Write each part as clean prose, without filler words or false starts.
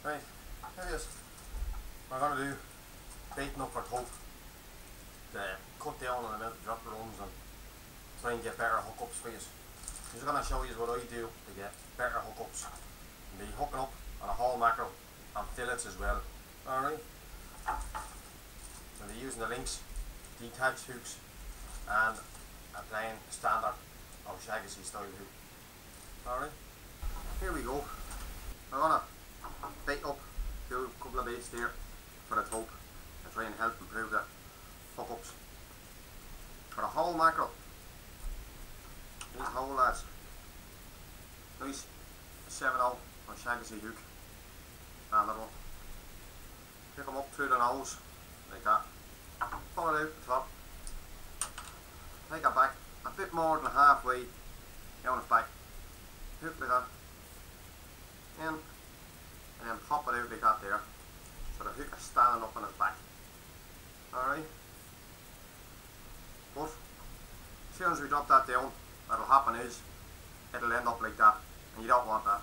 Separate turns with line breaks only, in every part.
Right, here it is. We're going to do baiting up for tope. Cut down on the amount of drop runs and try and get better hookups for you. I'm just going to show you what I do to get better hookups. I'll be hooking up on a whole mackerel and fillets as well. Alright. I'll be using the links, detached hooks and a plain standard O'Shaughnessy style hook. Alright. Here we go. I'm going to bait up, do a couple of baits there for the tope and try and help improve the hookups. For the whole mackerel, these whole lads, nice 7/0 O'Shaughnessy hook, standard one. Pick them up through the nose like that, pull it out the top, take it back a bit more than halfway down its back, hook like that, in, and then pop it out like that there, so the hook is standing up on its back. Alright, but as soon as we drop that down, what'll happen is it'll end up like that, and you don't want that.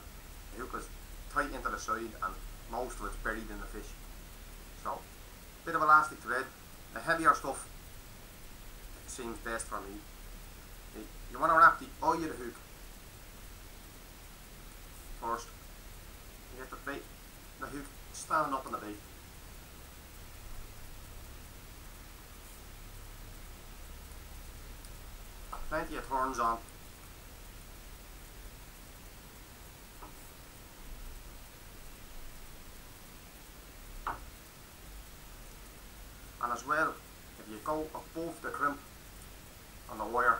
The hook is tight into the side and most of it's buried in the fish. So, bit of elastic thread, the heavier stuff seems best for me. You want to wrap the eye of the hook first. You get the hook standing up on the bait. Plenty of turns on. And as well, if you go above the crimp on the wire,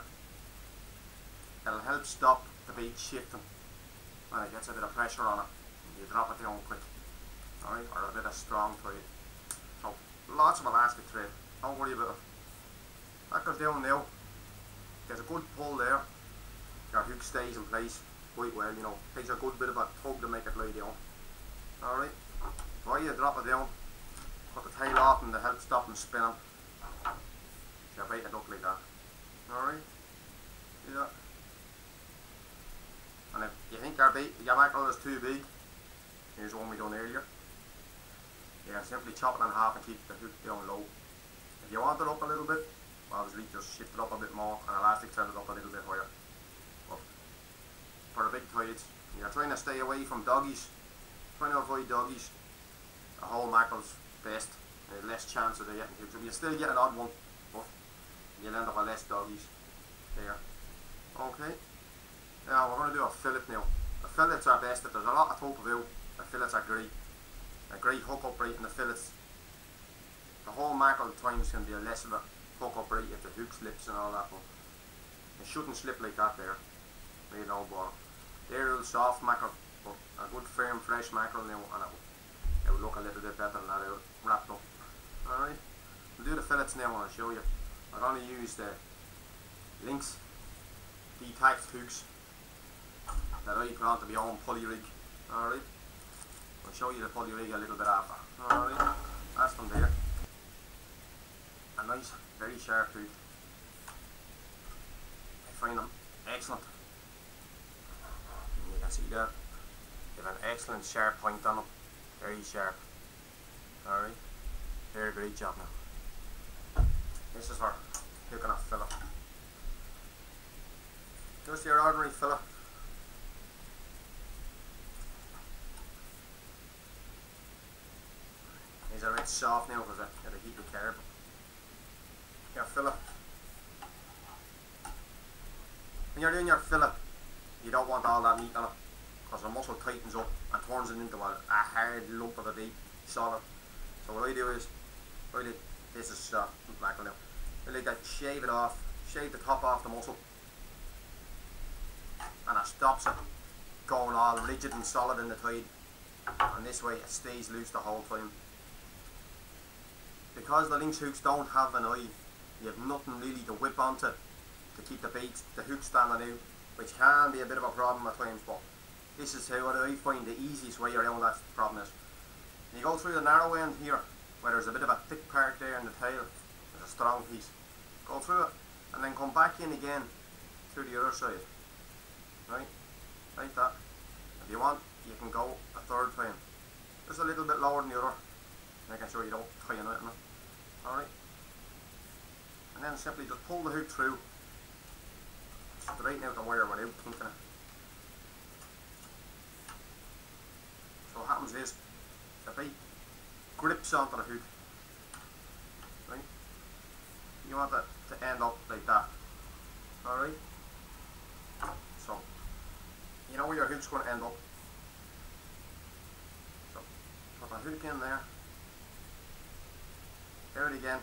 it'll help stop the bait shifting when it gets a bit of pressure on it. You drop it down quick, alright, or a bit of strong thread. So lots of elastic thread, don't worry about it. That goes down now. There's a good pull there. Your hook stays in place quite well, you know. Takes a good bit of a tug to make it lie down. Alright, while you drop it down, put the tail off and to help stop them spinning. So bait it up like that. Alright, see that? And if you think your mackerel is too big, here's one we done earlier. You can simply chop it in half and keep the hook down low. If you want it up a little bit, obviously just shift it up a bit more and elastic thread it up a little bit higher. But for the big tides, you're trying to stay away from doggies, trying to avoid doggies. The whole mackerel's best, less chance of they getting hooked. You still get an odd one, but you'll end up with less doggies there. Okay, now we're going to do a fillet now. The fillets are best. If there's a lot of tope available, the fillets are great. A great hook up rate in the fillets. The whole mackerel at times can be a less of a hook up rate if the hook slips and all that, but it shouldn't slip like that there. You know, but they're a little soft mackerel, but a good firm fresh mackerel now, and it will look a little bit better than that out wrapped up. Alright, we'll do the fillets now and I'll show you. I'm going to use the links detached hooks that I put onto my own pulley rig. Alright, I'll show you the pulley rig a little bit after. Alright, that's them there. A nice, very sharp hook. I find them excellent. And you can see that they have an excellent sharp point on them. Very sharp. Alright, they're a great job now. This is for hooking a fillet. Just your ordinary fillet. These are a bit soft now because of the heat of carb. Your fillet. When you're doing your fillet, you don't want all that meat on it because the muscle tightens up and turns it into a hard lump of a bait, solid. So what I do is, this is black now. I like that, shave it off, shave the top off the muscle, and it stops it going all rigid and solid in the tide. And this way it stays loose the whole time. Because the lynx hooks don't have an eye, you have nothing really to whip onto to keep the hook standing out, which can be a bit of a problem at times, but this is how I find the easiest way around that problem is. You go through the narrow end here, where there's a bit of a thick part there in the tail, there's a strong piece. Go through it, and then come back in again through the other side. Right? Like that. If you want, you can go a third time. just a little bit lower than the other, making sure you don't tie a knot in it. Alright, and then simply just pull the hook through, straighten out the wire without kinking it. So what happens is the bait grips onto the hook. Right? You want it to end up like that. Alright? So you know where your hook's going to end up. So put the hook in there. Here it again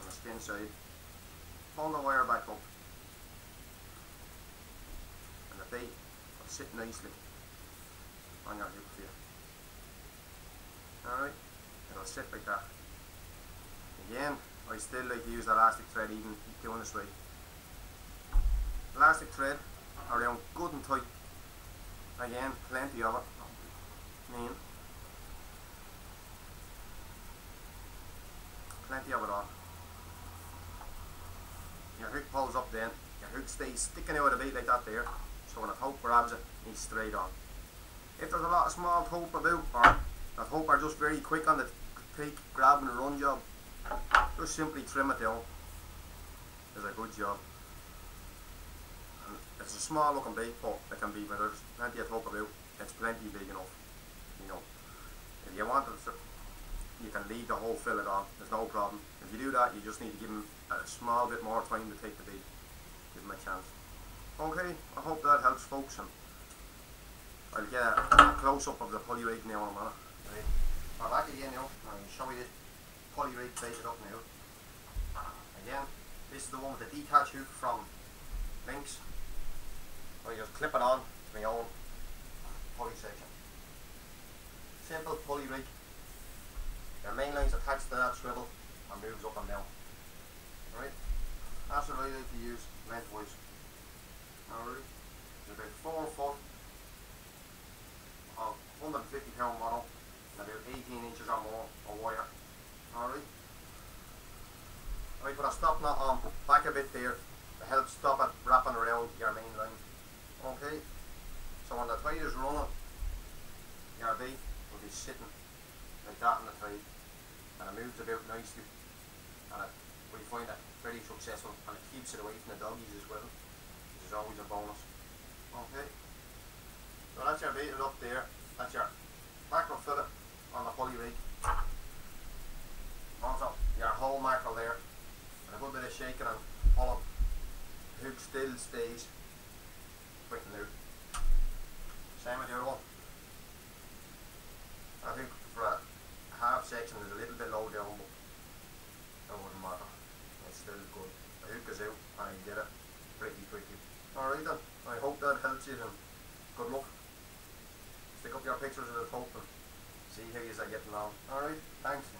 on the skin side. Pull the wire back up. And the bait will sit nicely on your hook for you. Alright? It'll sit like that. Again, I still like to use the elastic thread even doing this way. Elastic thread around good and tight. Again, plenty of it. Plenty of it on. Your hook pulls up then. Your hook stays sticking out of the bait like that there. So when a tope grabs it, he's straight on. If there's a lot of small tope about, or the tope are just very quick on the take, grab and run job, just simply trim it down. It's a good job. And it's a small looking bait, but it can be, when there's plenty of tope about, it's plenty big enough. You know, if you want it, you can leave the whole fillet on, there's no problem. If you do that, you just need to give him a small bit more time to take the bait. Give him a chance. Okay, I hope that helps, folks, and I'll get a close up of the pulley rig now in a minute. Right. I'm back again now, and I'll show you this pulley rig baited up now. Again, this is the one with the detached hook from Lynx. I just clip it on to my own pulley section. Simple pulley rig. Your main line's attached to that swivel and moves up and down. Alright? That's what I like to use lengthwise. Alright? It's about 4 foot of 150 pound model and about 18 inches or more of wire. Alright? I put a stop knot on back a bit there to help stop it wrapping around your main line. Okay? So when the tide is running, your bait will be sitting like that on the tide, and it moves about nicely, and we find it very successful, and it keeps it away from the doggies as well, which is always a bonus. Okay, so that's your baited up there. That's your mackerel fillet on the pulley rig. Also your whole mackerel there, and a good bit of shaking and pulling. The hook still stays quick and out. Same with the other one. I think for a half section is a little bit low down, but that wouldn't matter. It's still good. The hook is out and you get it pretty quickly. Alright then, I hope that helps you, and good luck. Stick up your pictures of the tope and see how you are getting on. Alright, thanks.